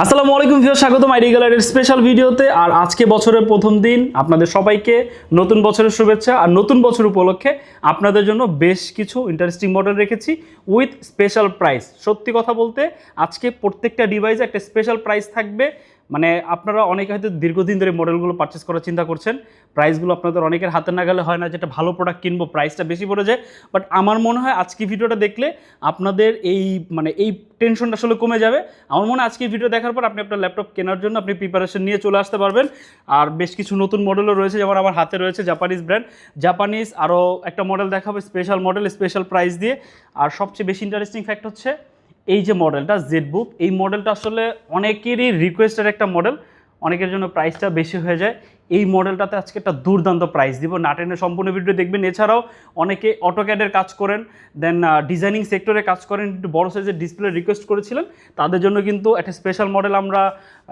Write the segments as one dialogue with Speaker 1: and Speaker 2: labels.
Speaker 1: আসসালামু আলাইকুম ভিউয়ার, স্বাগতম আইডি গ্যালারির স্পেশাল ভিডিওতে। আর আজকে বছরের প্রথম দিন, আপনাদের সবাইকে নতুন বছরের শুভেচ্ছা। আর নতুন বছর উপলক্ষে আপনাদের জন্য বেশ কিছু ইন্টারেস্টিং মডেল রেখেছি উইথ স্পেশাল প্রাইস। সত্যি কথা বলতে আজকে প্রত্যেকটা ডিভাইসে একটা স্পেশাল প্রাইস থাকবে। মানে আপনারা অনেকে হয়তো দীর্ঘদিন ধরে মডেলগুলো পারচেস করার চিন্তা করছেন, প্রাইসগুলো আপনাদের অনেকের হাতে নাগালে হয় না, যেটা ভালো প্রোডাক্ট কিনবো প্রাইসটা বেশি পড়ে যায়। বাট আমার মনে হয় আজকে ভিডিওটা দেখলে আপনাদের এই টেনশনটা আসলে কমে যাবে। আমার মনে হয় আজকে ভিডিও দেখার পর আপনি আপনার ল্যাপটপ কেনার জন্য আপনি প্রিপারেশন নিয়ে চলে আসতে পারবেন। আর বেশ কিছু নতুন মডেলও রয়েছে, যেমন আমার হাতে রয়েছে জাপানিজ ব্র্যান্ড, জাপানিজ আরও একটা মডেল দেখাবো, স্পেশাল মডেল স্পেশাল প্রাইস দিয়ে। আর সবচেয়ে বেশি ইন্টারেস্টিং ফ্যাক্ট হচ্ছে এই যে মডেলটা জেডবুক, এই মডেলটা আসলে অনেকেরই রিকোয়েস্টের একটা মডেল, অনেকের জন্য প্রাইসটা বেশি হয়ে যায়। এই মডেলটাতে আজকে একটা দুর্দান্ত প্রাইস দিব, না টেনে সম্পূর্ণ ভিডিও দেখবেন। এছাড়াও অনেকে অটোক্যাডের কাজ করেন, দেন ডিজাইনিং সেক্টরে কাজ করেন, একটু বড় সাইজের ডিসপ্লে রিকোয়েস্ট করেছিলেন, তাদের জন্য কিন্তু একটা স্পেশাল মডেল আমরা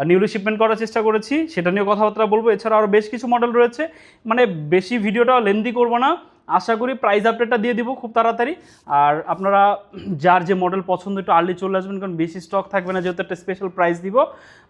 Speaker 1: নিউলি শিপমেন্ট করার চেষ্টা করেছি, সেটা নিয়ে কথাবার্তা বলবো। এছাড়াও আরও বেশ কিছু মডেল রয়েছে, মানে বেশি ভিডিওটা লেন্দি করবো না, আশা করি প্রাইস আপডেটটা দিয়ে দিব খুব তাড়াতাড়ি। আর আপনারা যার যে মডেল পছন্দ একটু আর্লি চলে আসবেন, কারণ বেশি স্টক থাকবে না, যেহেতু একটা স্পেশাল প্রাইস দিব।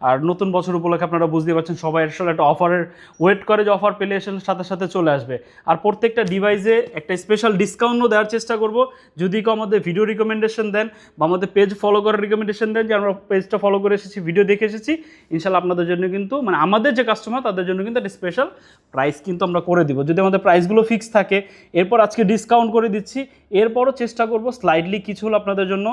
Speaker 1: আর নতুন বছর উপলক্ষে আপনারা বুঝতে পারছেন সবাই আসলে একটা অফারের ওয়েট করে, যে অফার পেলে আসলে সাথে সাথে চলে আসবে। আর প্রত্যেকটা ডিভাইসে একটা স্পেশাল ডিসকাউন্টও দেওয়ার চেষ্টা করব। যদি কেউ আমাদের ভিডিও রিকমেন্ডেশন দেন বা আমাদের পেজ ফলো করার রিকমেন্ডেশন দেন, যে আমরা পেজটা ফলো করে এসেছি, ভিডিও দেখে এসেছি, ইনশাল্লাহ আপনাদের জন্য কিন্তু মানে আমাদের যে কাস্টমার তাদের জন্য কিন্তু একটা স্পেশাল প্রাইস কিন্তু আমরা করে দিব। যদি আমাদের প্রাইসগুলো ফিক্স থাকে, এরপর আজকে ডিসকাউন্ট করে দিচ্ছি, এরপরও চেষ্টা করব স্লাইডলি কিছু হলো আপনাদের জন্য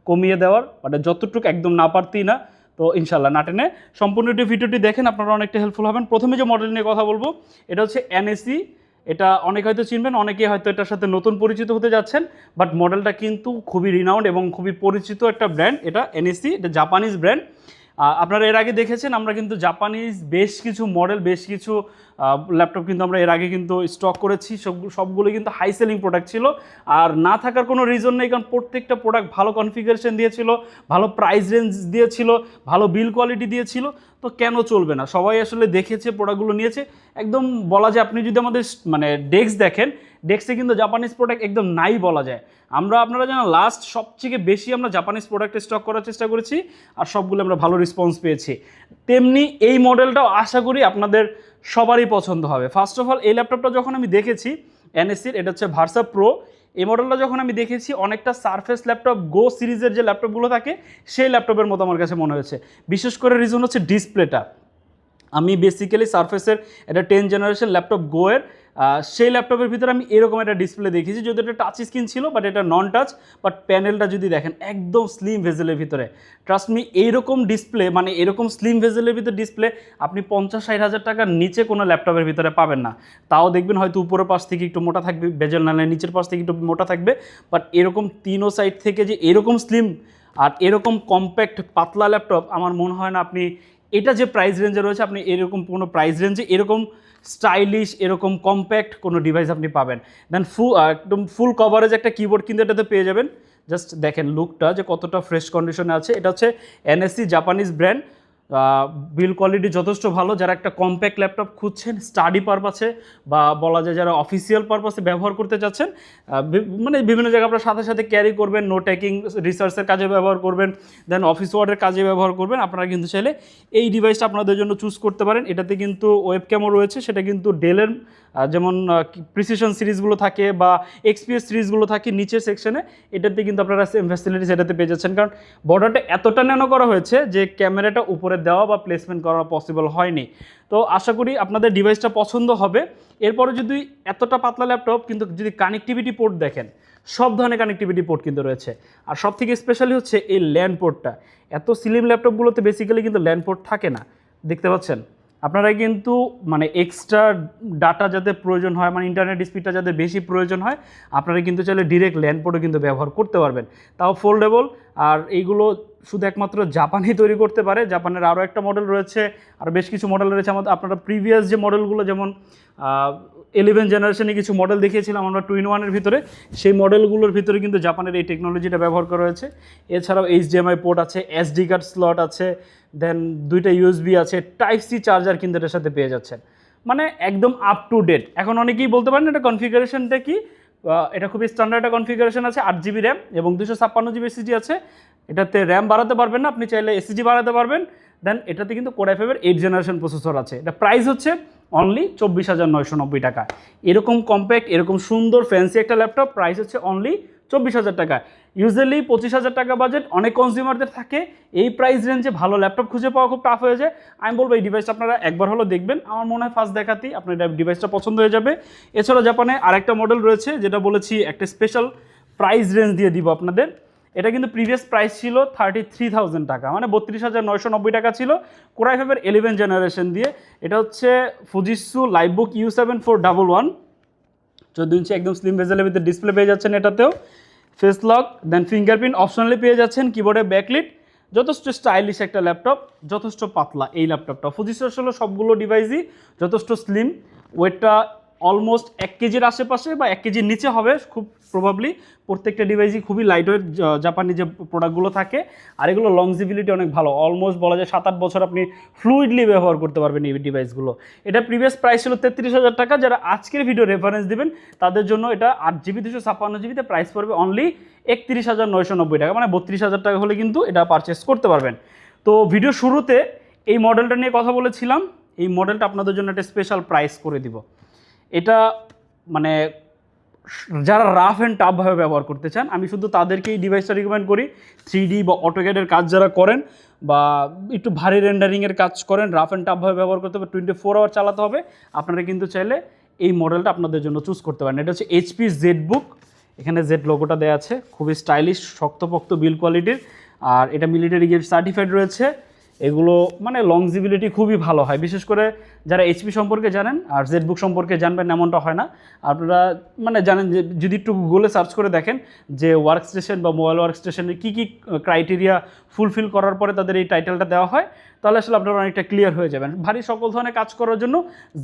Speaker 1: কমিয়ে দেওয়ার, মানে যতটুকু একদম না পারতেই না। তো ইনশাল্লাহ না টেনে সম্পূর্ণ ভিডিওটি দেখেন, আপনারা অনেকটা হেল্পফুল হবেন। প্রথমে যে মডেল নিয়ে কথা বলবো, এটা হচ্ছে এনএসি। এটা অনেকে হয়তো চিনবেন, অনেকে হয়তো এটার সাথে নতুন পরিচিত হতে যাচ্ছেন, বাট মডেলটা কিন্তু খুবই রিনাউন্ড এবং খুবই পরিচিত একটা ব্র্যান্ড। এটা এনএসি, এটা জাপানিজ ব্র্যান্ড। আপনারা এর আগে দেখেছেন আমরা কিন্তু জাপানিজ বেশ কিছু মডেল, বেশ কিছু ল্যাপটপ কিন্তু আমরা এর আগে কিন্তু স্টক করেছি, সবগুলো কিন্তু হাই সেলিং প্রোডাক্ট ছিল। আর না থাকার কোনো রিজন নেই, কারণ প্রত্যেকটা প্রোডাক্ট ভালো কনফিগারেশন দিয়েছিল, ভালো প্রাইস রেঞ্জ দিয়েছিল, ভালো বিল কোয়ালিটি দিয়েছিল। তো কেন চলবে না, সবাই আসলে দেখেছে, প্রোডাক্টগুলো নিয়েছে। একদম বলা যায় আপনি যদি আমাদের মানে ডেস্ক দেখেন, ডেস্কে কিন্তু জাপানিজ প্রোডাক্ট একদম নাই বলা যায়। আপনারা জানেন লাস্ট সবথেকে বেশি আমরা জাপানিজ প্রোডাক্ট স্টক করার চেষ্টা করেছি, আর সবগুলো আমরা ভালো রেসপন্স পেয়েছি। তেমনি এই মডেলটাও আশা করি আপনাদের সবারই পছন্দ হবে। ফার্স্ট অফ অল এই ল্যাপটপটা যখন আমি দেখেছি এনএসির, এটা হচ্ছে ভার্সা প্রো, এই মডেলটা যখন আমি দেখেছি অনেকটা সারফেস ল্যাপটপ গো সিরিজের যে ল্যাপটপগুলো থাকে সেই ল্যাপটপের মতো আমার কাছে মনে হয়েছে। বিশেষ করে রিজন হচ্ছে ডিসপ্লেটা। আমি বেসিক্যালি সারফেসের এটা 10th জেনারেশন ল্যাপটপ গোয়ের সেই ল্যাপটপের ভিতরে আমি এরকম একটা ডিসপ্লে দেখেছি, যদি এটা টাচ স্ক্রিন ছিল, বাট এটা নন টাচ। বাট প্যানেলটা যদি দেখেন একদম স্লিম ভেজেলের ভিতরে, ট্রাস্ট মি এইরকম ডিসপ্লে, মানে এরকম স্লিম ভেজেলের ভিতরে ডিসপ্লে আপনি 50-60 হাজার টাকার নিচে কোনো ল্যাপটপের ভিতরে পাবেন না। তাও দেখবেন হয়তো উপরের পাশ থেকে একটু মোটা থাকবে, বেজেল নালে নিচের পাশ থেকে একটু মোটা থাকবে, বাট এরকম তিনও সাইড থেকে যে এরকম স্লিম আর এরকম কম্প্যাক্ট পাতলা ল্যাপটপ, আমার মনে হয় না আপনি এটা যে প্রাইস রেঞ্জে রয়েছে আপনি এরকম কোনো প্রাইস রেঞ্জে এরকম স্টাইলিশ এরকম কম্প্যাক্ট কোনো ডিভাইস আপনি পাবেন। দেন একদম ফুল কভারেজ একটা কিবোর্ড কিন্তু এটাতে পেয়ে যাবেন। জাস্ট দেখেন লুকটা যে কতটা ফ্রেশ কন্ডিশনে আছে। এটা হচ্ছে এনএসসি জাপানিজ ব্র্যান্ড, বিল কোয়ালিটি যথেষ্ট ভালো। যারা একটা কম্প্যাক্ট ল্যাপটপ খুঁজছেন স্টাডি পারপাসে বা বলা যায় যারা অফিসিয়াল পারপাসে ব্যবহার করতে চাচ্ছেন, মানে বিভিন্ন জায়গায় আপনার সাথে সাথে ক্যারি করবেন, নোট টেকিং রিসার্চের কাজে ব্যবহার করবেন, দেন অফিস ওয়ার্কের কাজে ব্যবহার করবেন, আপনারা কিন্তু চাইলে এই ডিভাইসটা আপনাদের জন্য চুজ করতে পারেন। এটাতে কিন্তু ওয়েবক্যামও রয়েছে, সেটা কিন্তু ডেলের যেমন প্রিসিশন সিরিজগুলো থাকে বা এক্সপিএস সিরিজগুলো থাকে নিচের সেকশনে, এটাতে কিন্তু আপনারা সেম ফ্যাসিলিটিস এটাতে পেয়ে যাচ্ছেন। কারণ বর্ডারটা এতটা ন্যানো করা হয়েছে যে ক্যামেরাটা উপরে দেওয়া বা প্লেসমেন্ট করা পসিবল হয়নি। তো আশা করি আপনাদের ডিভাইসটা পছন্দ হবে। এরপরে যদি এতটা পাতলা ল্যাপটপ, কিন্তু যদি কানেক্টিভিটি পোর্ট দেখেন, সব ধরনের কানেক্টিভিটি পোর্ট কিন্তু রয়েছে। আর সব থেকে স্পেশালি হচ্ছে এই ল্যান্ড পোর্টটা। এত স্লিম ল্যাপটপগুলোতে বেসিক্যালি কিন্তু ল্যান্ড পোর্ট থাকে না, দেখতে পাচ্ছেন আপনারা কিন্তু মানে এক্সট্রা ডাটা যাদের প্রয়োজন হয়, মানে ইন্টারনেট স্পিডটা যাদের বেশি প্রয়োজন হয়, আপনারা কিন্তু চাইলে ডিরেক্ট ল্যান্ড পোর্টও কিন্তু ব্যবহার করতে পারবেন, তাও ফোল্ডেবল। আর এইগুলো শুধু একমাত্র জাপানই তৈরি করতে পারে। জাপানের আরও একটা মডেল রয়েছে, আর বেশ কিছু মডেল রয়েছে আমাদের। আপনারা প্রিভিয়াস যে মডেলগুলো, যেমন 11 জেনারেশনে কিছু মডেল দেখিয়েছিলাম আমরা 2-in-1 ভিতরে, সেই মডেলগুলোর ভিতরে কিন্তু জাপানের এই টেকনোলজিটা ব্যবহার করা হয়েছে। এছাড়াও এইচডিএমআই পোর্ট আছে, এসডি কার্ড স্লট আছে, দেন 2টা ইউএসবি আছে, টাইপ সি চার্জার কিন্তু এটার সাথে পেয়ে যাচ্ছেন, মানে একদম আপ টু ডেট। এখন অনেকেই বলতে পারেন এটা কনফিগারেশনটা কি, এটা খুবই স্ট্যান্ডার্ড একটা কনফিগারেশন আছে, 8 জিবি র্যাম এবং 256 জিবি এসএসডি আছে। এটাতে র্যাম বাড়াতে পারবেন না, আপনি চাইলে এসএসডি বাড়াতে পারবেন। দেন এটাতে কিন্তু কোর i5 এর 8 জেনারেশন প্রসেসর আছে। এটা প্রাইস হচ্ছে অনলি 24,990 টাকা। এরকম কম্প্যাক্ট, এরকম সুন্দর ফ্যান্সি একটা ল্যাপটপ প্রাইস হচ্ছে অনলি 24,000 টাকা। ইউজুয়ালি 25,000 টাকা বাজেট অনেক কনজিউমারদের থাকে, এই প্রাইস রেঞ্জে ভালো ল্যাপটপ খুঁজে পাওয়া খুব টাফ হয়ে যায়। আমি বলবো এই ডিভাইসটা আপনারা একবার হলো দেখবেন, আমার মনে হয় ফার্স্ট দেখাতেই আপনার ডিভাইসটা পছন্দ হয়ে যাবে। এছাড়া জাপানে আরেকটা মডেল রয়েছে যেটা বলেছি একটা স্পেশাল প্রাইস রেঞ্জ দিয়ে দিব আপনাদের। এটা কিন্তু প্রিভিয়াস প্রাইস ছিল 33,000 টাকা, মানে 32,990 টাকা ছিল, কোর i5 এর 11 জেনারেশন দিয়ে। এটা হচ্ছে ফুজিটসু লাইভবুক U7411, 14 ইঞ্চি একদম স্লিম বেজেলের ভিতরে ডিসপ্লে পেয়ে যাচ্ছেন। এটাতেও ফেস লক, দেন ফিঙ্গারপ্রিন্ট অপশনালি পেয়ে যাচ্ছেন, কিবোর্ডে ব্যাকলিট। যথেষ্ট স্টাইলিশ একটা ল্যাপটপ, যথেষ্ট পাতলা এই ল্যাপটপটা। ফুজিটসু আসলে সবগুলো ডিভাইসই যথেষ্ট স্লিম, ওয়েটটা অলমোস্ট 1 কেজির আশেপাশে বা 1 কেজির নিচে হবে খুব প্রবাবলি। প্রত্যেকটা ডিভাইসই খুবই লাইট ওয়েট জাপানি যে প্রোডাক্টগুলো থাকে, আর এগুলো লংজিবিলিটি অনেক ভালো, অলমোস্ট বলা যায় 7-8 বছর আপনি ফ্লুইডলি ব্যবহার করতে পারবেন এই ডিভাইসগুলো। এটা প্রিভিয়াস প্রাইস ছিল 33,000 টাকা, যারা আজকের ভিডিও রেফারেন্স দিবেন তাদের জন্য এটা 8GB 256GBতে প্রাইস পড়বে অনলি 31,990 টাকা, মানে 32,000 টাকা হলে কিন্তু এটা পারচেস করতে পারবেন। তো ভিডিও শুরুতে এই মডেলটা নিয়ে কথা বলেছিলাম, এই মডেলটা আপনাদের জন্য একটা স্পেশাল প্রাইস করে দিব। এটা মানে যারা রাফ অ্যান্ড টাফভাবে ব্যবহার করতে চান, আমি শুধু তাদেরকেই ডিভাইসটা রিকমেন্ড করি। 3D বা অটোক্যাডের কাজ যারা করেন বা একটু ভারী রেন্ডারিংয়ের কাজ করেন, রাফ অ্যান্ড টাফভাবে ব্যবহার করতে হবে, 24 আওয়ার চালাতে হবে, আপনারা কিন্তু চাইলে এই মডেলটা আপনাদের জন্য চুজ করতে পারেন। এটা হচ্ছে HP ZBook, এখানে জেড লোগোটা দেওয়া আছে, খুবই স্টাইলিশ শক্তপোক্ত বিল্ড কোয়ালিটির, আর এটা মিলিটারি গ্রেড সার্টিফাইড রয়েছে। এগুলো মানে লংজিবিলিটি খুবই ভালো হয়, বিশেষ করে যারা HP সম্পর্কে জানেন আর ZBook সম্পর্কে জানবেন এমনটা হয় না। আপনারা মানে জানেন যে যদি একটু গুগলে সার্চ করে দেখেন যে ওয়ার্ক স্টেশন বা মোবাইল ওয়ার্ক স্টেশনের কী কী ক্রাইটেরিয়া ফুলফিল করার পরে তাদের এই টাইটেলটা দেওয়া হয়, তাহলে আসলে আপনারা অনেকটা ক্লিয়ার হয়ে যাবেন। ভারী সকল ধরনের কাজ করার জন্য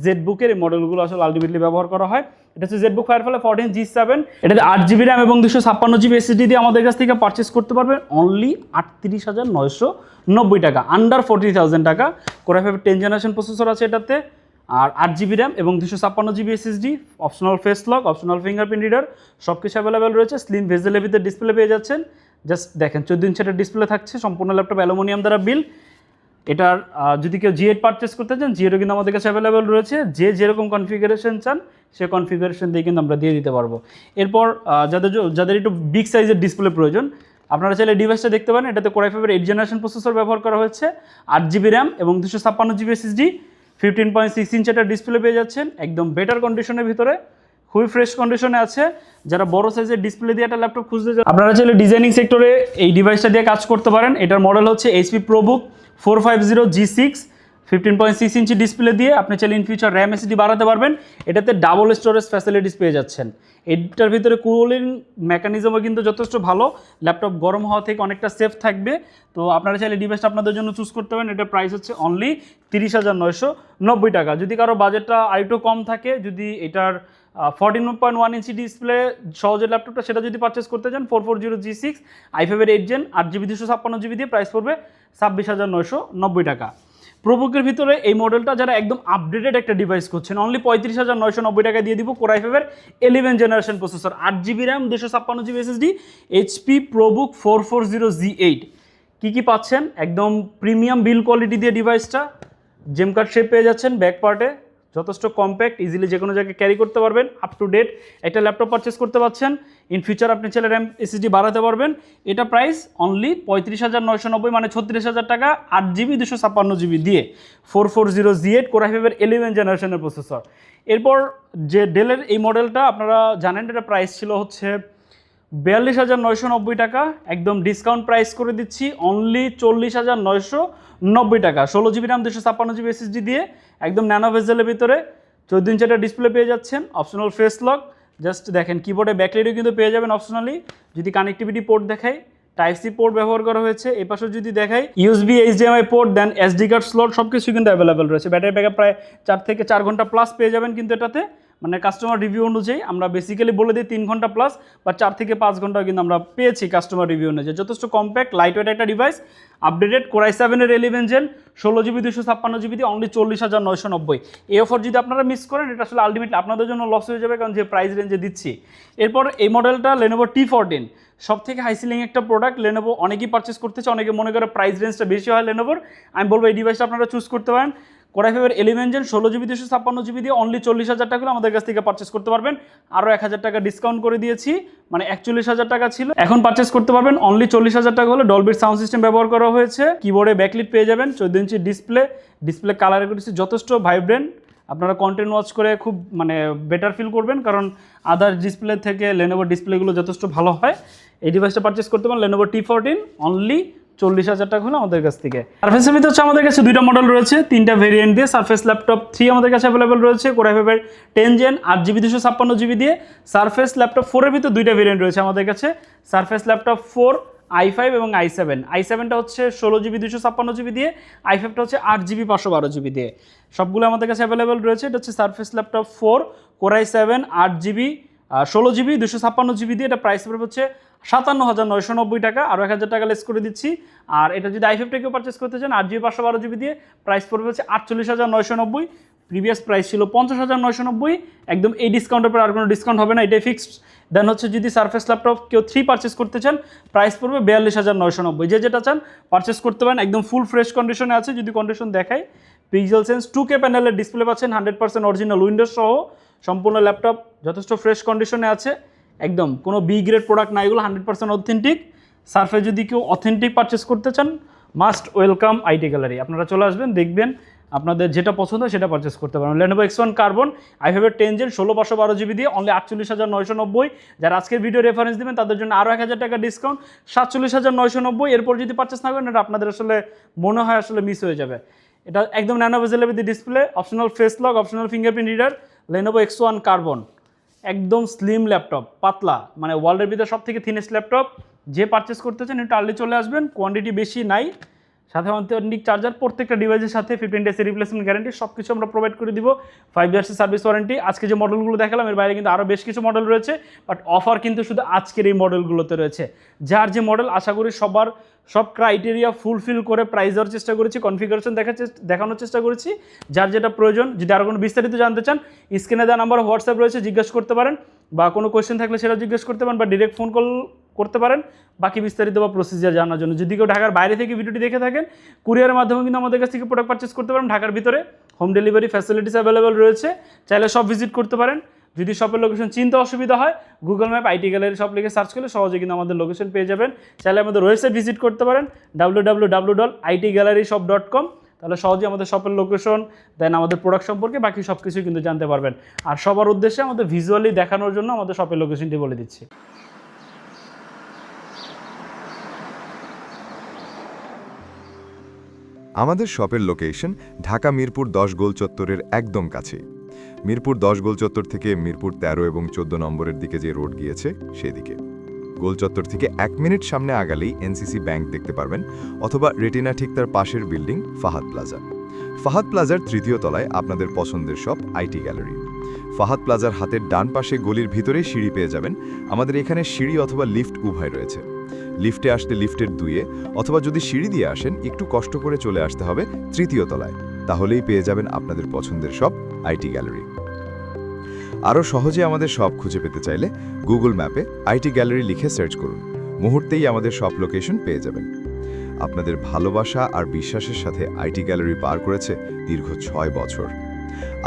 Speaker 1: ZBook-এর এই মডেলগুলো আসলে আলটিমেটলি ব্যবহার করা হয়। এটা হচ্ছে ZBook Firefly 14G7, এটাতে 8GB র্যাম এবং 256GB SSD দিয়ে আমাদের কাছ থেকে পারচেস করতে পারবেন অনলি 38,990 টাকা, আন্ডার 40,000 টাকা। কোর i5 10 জেনারেশন প্রসেসর আছে এটাতে, আর 8GB র্যাম এবং 256GB SSD, optional face lock, optional fingerprint reader, সব কিছু অ্যাভেলেবেল রয়েছে। স্লিম ভেজেলের ভিতরে ডিসপ্লে পেয়ে যাচ্ছেন, জাস্ট দেখেন 14 ইঞ্চি একটা ডিসপ্লে থাকছে, সম্পূর্ণ ল্যাপটপ অ্যালুমিনিয়াম দ্বারা বিল্ড। এটার যদি কেউ G8 পারচেস করতে চান, G8 কিন্তু আমাদের কাছে অ্যাভেলেবেল রয়েছে, যে যেরকম কনফিগারেশন চান সে কনফিগারেশন দিয়ে কিন্তু আমরা দিয়ে দিতে পারবো। এরপর যাদের একটু বিগ সাইজের ডিসপ্লে প্রয়োজন, আপনারা চাইলে ডিভাইসটা দেখতে পারেন। এটাতে কোর i5 এর 8 জেনারেশন প্রসেসর ব্যবহার করা হয়েছে, 8GB র্যাম এবং 256GB SSD, 15.6 ইঞ্চি একটা ডিসপ্লে পেয়ে যাচ্ছেন, একদম বেটার কন্ডিশনের ভিতরে, খুবই ফ্রেশ কন্ডিশনে আছে। যারা বড় সাইজের ডিসপ্লে দিয়ে একটা ল্যাপটপ খুঁজতে চান, আপনারা চাইলে ডিজাইনিং সেক্টরে এই ডিভাইসটা দিয়ে কাজ করতে পারেন। এটার মডেল হচ্ছে HP ProBook 450G6, 15.6 inch display দিয়ে আপনি চাইলে ইন ফিউচার র্যাম SSD বাড়াতে পারবেন। এটাতে ডাবল স্টোরেজ ফ্যাসিলিটিস পেয়ে যাচ্ছেন। এটার ভিতরে কুলিং মেকানিজমও কিন্তু যথেষ্ট ভালো, ল্যাপটপ গরম হওয়া থেকে অনেকটা সেফ থাকবে। তো আপনারা চাইলে ডিভাইসটা আপনাদের জন্য চুজ করতে পারেন। এটার প্রাইস হচ্ছে অনলি 30,990 টাকা। যদি কারো বাজেটটা আরেকটু কম থাকে, যদি এটার 14.1 ইঞ্চি ডিসপ্লে সহজের ল্যাপটপটা সেটা যদি পারচেস করতে চান, 440G6 i5 এর 8 জেন 8GB 256GB দিয়ে প্রাইস পড়বে 26,990 টাকা। প্রোবুকের ভিতরে এই মডেলটা যারা একদম আপডেটেড একটা ডিভাইস করছেন, অনলি 35,990 টাকা দিয়ে দিব। কোর i5 এর 11 generation processor, 8GB RAM, 256GB SSD, HP ProBook 440G8। কী পাচ্ছেন? একদম প্রিমিয়াম বিল কোয়ালিটি দিয়ে ডিভাইসটা, জেম কাট শেপ পেয়ে যাচ্ছেন ব্যাক পার্টে, যথেষ্ট কম্প্যাক্ট, ইজিলি যে কোনো জায়গায় ক্যারি করতে পারবেন, আপ টু ডেট একটা ল্যাপটপ পারচেস করতে পারছেন। ইন ফিউচার আপনি চাইলে র্যাম SSD বাড়াতে পারবেন। এটা প্রাইস অনলি 35,990, মানে 36,000 টাকা, 8GB 256GB দিয়ে 440G8 কোর i5 এর 11 জেনারেশনের প্রসেসর। এরপর যে ডেলের এই মডেলটা আপনারা জানেন, এটা প্রাইস ছিল হচ্ছে 42,990 টাকা, একদম ডিসকাউন্ট প্রাইস করে দিচ্ছি অনলি 40,990 টাকা। 16GB র্যাম 256GB SSD দিয়ে একদম ন্যানো ভেজেলের ভিতরে 14 ইঞ্চি একটা ডিসপ্লে পেয়ে যাচ্ছেন, অপশনাল ফেস লক, জাস্ট দেখেন কিবোর্ডে ব্যাকলাইটও কিন্তু পেয়ে যাবেন অপশনালি। যদি কানেক্টিভিটি পোর্ট দেখাই, টাইপ সি পোর্ট ব্যবহার করা হয়েছে। এই পাশে যদি দেখাই USB HDMI পোর্ট, দেন SD কার্ড স্লট, সব কিছু কিন্তু অ্যাভেলেবেল রয়েছে। ব্যাটারি ব্যাকআপ প্রায় 4 থেকে 4 ঘন্টা প্লাস পেয়ে যাবেন কিন্তু এটাতে। মানে কাস্টমার রিভিউ অনুযায়ী আমরা বেসিক্যালি বলে দিই 3 ঘন্টা প্লাস বা 4 থেকে 5 ঘন্টা কিন্তু আমরা পেয়েছি কাস্টমার রিভিউ অনুযায়ী। যথেষ্ট কম্প্যাক্ট লাইট ওয়েট একটা ডিভাইস, আপডেটেড Core i7 এর 11 জেন 16GB 256GB দিয়ে অনলি 40,990। এই অফার যদি আপনারা মিস করেন এটা আসলে আলটিমেটলি আপনাদের জন্য লস হয়ে যাবে, কারণ যে প্রাইস রেঞ্জে দিচ্ছি। এরপর এই মডেলটা Lenovo T14, সব থেকে হাই সিলিং একটা প্রোডাক্ট। Lenovo অনেকেই পারচেস করতেছে, অনেকে মনে করে প্রাইস রেঞ্জটা বেশি হয় Lenovoর। আমি বলবো এই ডিভাইসটা আপনারা চুজ করতে পারেন। Core i5 এর 11 জেন 16GB 256GB দিয়ে অনলি 40,000 টাকা আমাদের কাছ থেকে পারচেস করতে পারবেন। আরও 1,000 টাকা ডিসকাউন্ট করে দিয়েছি, মানে 41,000 টাকা ছিল, এখন পারচেস করতে পারবেন অনলি 40,000 টাকা হলে। ডলবির সাউন্ড সিস্টেম ব্যবহার করা হয়েছে, কিবোর্ডে ব্যাকলিট পেয়ে যাবেন, 14 ইঞ্চি ডিসপ্লে কালার করেছি যথেষ্ট ভাইব্রেন্ট। আপনারা কন্টেন্ট ওয়াচ করে খুব মানে বেটার ফিল করবেন, কারণ আদার ডিসপ্লে থেকে Lenovo ডিসপ্লেগুলো যথেষ্ট ভালো হয়। এই ডিভাইসটা পারচেস করতে পারেন Lenovo T14 অনলি 40,000 টাকা হলো আমাদের কাছ থেকে। সারফেসের ভিতরে হচ্ছে আমাদের কাছে দুইটা মডেল রয়েছে, 3টা ভেরিয়েন্ট দিয়ে। সারফেস ল্যাপটপ 3 আমাদের কাছে অ্যাভেলেবল রয়েছে Core i5 এর 10 জেন 8GB 256GB দিয়ে। সারফেস ল্যাপটপ 4 এর ভিতরে দুইটা ভেরিয়েন্ট রয়েছে আমাদের কাছে, সারফেস ল্যাপটপ 4 i5 এবং i7টা হচ্ছে 16GB 256GB দিয়ে, i5টা হচ্ছে 8GB 512GB দিয়ে। সবগুলো আমাদের কাছে অ্যাভেলেবল রয়েছে। এটা হচ্ছে surface laptop 4 Core i7 8GB 16GB 256GB দিয়ে। এটা প্রাইস পড়বে হচ্ছে 57,990 টাকা, আরও 1,000 টাকা লেস করে দিচ্ছি। আর এটা যদি i5টা কেউ পারচেস করতে চান 8GB 512GB দিয়ে, প্রাইস পড়বে হচ্ছে 48,990। প্রিভিয়াস প্রাইস ছিল 50,990, একদম এই ডিসকাউন্টের পর আর কোনো ডিসকাউন্ট হবে না, এটাই ফিক্সড। দেন হচ্ছে যদি সারফেস ল্যাপটপ কেউ 3 পারচেস করতে চান প্রাইস পড়বে 42,990। যে যেটা চান পারচেস করতে পারেন, একদম ফুল ফ্রেশ কন্ডিশনে আছে। যদি কন্ডিশন দেখাই, পিক্সেল সেন্স 2K প্যানেলের ডিসপ্লে পাচ্ছেন, 100% অরিজিনাল উইন্ডোজ সহ সম্পূর্ণ ল্যাপটপ যথেষ্ট ফ্রেশ কন্ডিশনে আছে, একদম কোনো বি গ্রেড প্রোডাক্ট না, এগুলো 100% অথেন্টিক। সারফেস যদি কেউ অথেন্টিক পারচেস করতে চান মাস্ট ওয়েলকাম আইটি গ্যালারি, আপনারা চলে আসবেন, দেখবেন আপনাদের যেটা পছন্দ সেটা পারচেস করতে পারেন। Lenovo X1 Carbon i5 এর 10 জেন 16/512GB দিয়ে অনলি 48,990। যারা আজকের ভিডিও রেফারেন্স দিবেন তাদের জন্য আরও 1,000 টাকা ডিসকাউন্ট, 47,990। এরপর যদি পারচেস না করেন এটা আপনাদের আসলে মনে হয় আসলে মিস হয়ে যাবে। এটা একদম nano basil with display, optional face lock, optional fingerprint reader, Lenovo X1 Carbon, একদম স্লিম ল্যাপটপ, পাতলা, মানে ওয়ার্ল্ডের ভিতরে সব থেকে থিনেস্ট ল্যাপটপ। যে পারচেস করতে চান একটু আর্লি চলে আসবেন, কোয়ান্টিটি বেশি নাই, সাথে অথেন্টিক চার্জার, প্রত্যেকটা ডিভাইসের সাথে 15 ডেজ রিপ্লেসমেন্ট গ্যারান্টি, সব কিছু আমরা প্রোভাইড করে দিব, 5 ইয়ার্সের সার্ভিস ওয়ারেন্টি। আজকে যে মডেলগুলো দেখালাম এর বাইরে কিন্তু আরও বেশ কিছু মডেল রয়েছে, বাট অফার কিন্তু শুধু আজকের এই মডেলগুলোতে রয়েছে। যার যে মডেল আশা করি সব ক্রাইটেরিয়া ফুলফিল করে প্রাইস দেওয়ার চেষ্টা করেছি, কনফিগারেশন দেখানোর চেষ্টা করেছি। যার যেটা প্রয়োজন, যদি আরও কোনো বিস্তারিত জানতে চান স্ক্রিনে দেওয়া নাম্বার হোয়াটসঅ্যাপ রয়েছে, জিজ্ঞেস করতে পারেন, বা কোনো কোয়েশ্চেন থাকলে সেটা জিজ্ঞেস করতে পারেন, বা ডিরেক্ট ফোন কল করতে পারেন বাকি বিস্তারিত বা প্রসিজার জানার জন্য। যদি কেউ ঢাকার বাইরে থেকে ভিডিওটি দেখে থাকেন কুরিয়ারের মাধ্যমে কিন্তু আমাদের কাছ থেকে প্রোডাক্ট পারচেস করতে পারেন। ঢাকার ভিতরে হোম ডেলিভারি ফ্যাসিলিটিস অ্যাভেলেবল রয়েছে, চাইলে সব ভিজিট করতে পারেন। যদি শপের লোকেশন চিনতে অসুবিধা হয় Google map IT gallery shop লিখে সার্চ করলে সহজে কিন্তু আমাদের লোকেশন পেয়ে যাবেন। চাইলে আমাদের ওয়েবসাইট ভিজিট করতে পারেন www.itgalleryshop.com, তাহলে সহজেই আমাদের শপের লোকেশন, দেন আমাদের প্রোডাক্ট সম্পর্কে বাকি সব কিছুই কিন্তু জানতে পারবেন। আর সবার উদ্দেশ্যে আমাদের ভিজুয়ালি দেখানোর জন্য আমাদের শপের লোকেশনটি বলে দিচ্ছি।
Speaker 2: আমাদের শপের লোকেশন ঢাকা মিরপুর 10 গোল চত্বরের একদম কাছে। মিরপুর 10 গোল চত্বর থেকে মিরপুর 13 এবং 14 নম্বরের দিকে যে রোড গিয়েছে সেদিকে। গোল চত্বর থেকে 1 মিনিট সামনে আগালেই এনসিসি ব্যাংক দেখতে পারবেন, অথবা রেটিনা ঠিক তার পাশের বিল্ডিং ফাহাদ প্লাজা। ফাহাদ প্লাজার 3য় তলায় আপনাদের পছন্দের শপ আইটি গ্যালারি। ফাহাদ প্লাজার হাতের ডান পাশে গলির ভিতরেই সিঁড়ি পেয়ে যাবেন। আমাদের এখানে সিঁড়ি অথবা লিফট উভয় রয়েছে। লিফটে আসতে লিফটের 2-এ, অথবা যদি সিঁড়ি দিয়ে আসেন একটু কষ্ট করে চলে আসতে হবে 3য় তলায়, তাহলেই পেয়ে যাবেন আপনাদের পছন্দের শপ আইটি গ্যালারি। আরও সহজে আমাদের শপ খুঁজে পেতে চাইলে গুগল ম্যাপে আইটি গ্যালারি লিখে সার্চ করুন, মুহূর্তেই আমাদের শপ লোকেশন পেয়ে যাবেন। আপনাদের ভালোবাসা আর বিশ্বাসের সাথে আইটি গ্যালারি পার করেছে দীর্ঘ 6 বছর।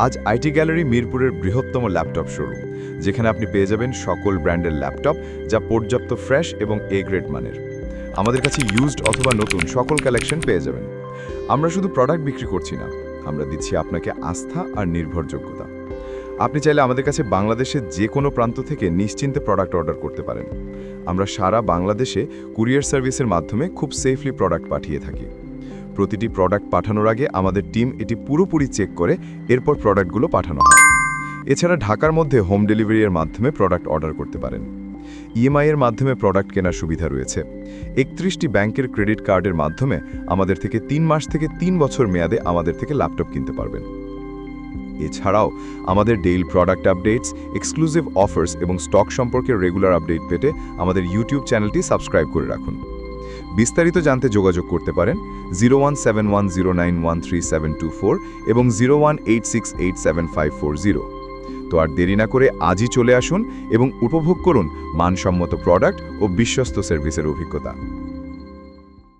Speaker 2: আজ আইটি গ্যালারি মিরপুরের বৃহত্তম ল্যাপটপ শোরুম, যেখানে আপনি পেয়ে যাবেন সকল ব্র্যান্ডের ল্যাপটপ যা পর্যাপ্ত ফ্রেশ এবং এ গ্রেড মানের। আমাদের কাছে ইউজড অথবা নতুন সকল কালেকশন পেয়ে যাবেন। আমরা শুধু প্রোডাক্ট বিক্রি করছি না, আমরা দিচ্ছি আপনাকে আস্থা আর নির্ভরযোগ্যতা। আপনি চাইলে আমাদের কাছে বাংলাদেশের যে কোনো প্রান্ত থেকে নিশ্চিন্তে প্রোডাক্ট অর্ডার করতে পারেন। আমরা সারা বাংলাদেশে কুরিয়ার সার্ভিসের মাধ্যমে খুব সেফলি প্রোডাক্ট পাঠিয়ে থাকি। প্রতিটি প্রোডাক্ট পাঠানোর আগে আমাদের টিম এটি পুরোপুরি চেক করে এরপর প্রোডাক্টগুলো পাঠানো হয়। এছাড়া ঢাকার মধ্যে হোম ডেলিভারির মাধ্যমে প্রোডাক্ট অর্ডার করতে পারেন। ইএমআই এর মাধ্যমে প্রোডাক্ট কেনার সুবিধা রয়েছে। 31টি ব্যাংকের ক্রেডিট কার্ডের মাধ্যমে আমাদের থেকে 3 মাস থেকে 3 বছর মেয়াদে আমাদের থেকে ল্যাপটপ কিনতে পারবেন। এছাড়াও আমাদের daily product updates, exclusive offers এবং স্টক সম্পর্কে রেগুলার আপডেট পেতে আমাদের ইউটিউব চ্যানেলটি সাবস্ক্রাইব করে রাখুন। বিস্তারিত জানতে যোগাযোগ করতে পারেন 0171091374 এবং 0186875540। তো আর দেরি না করে আজই চলে আসুন এবং উপভোগ করুন মানসম্মত প্রোডাক্ট ও বিশ্বস্ত সার্ভিসের অভিজ্ঞতা।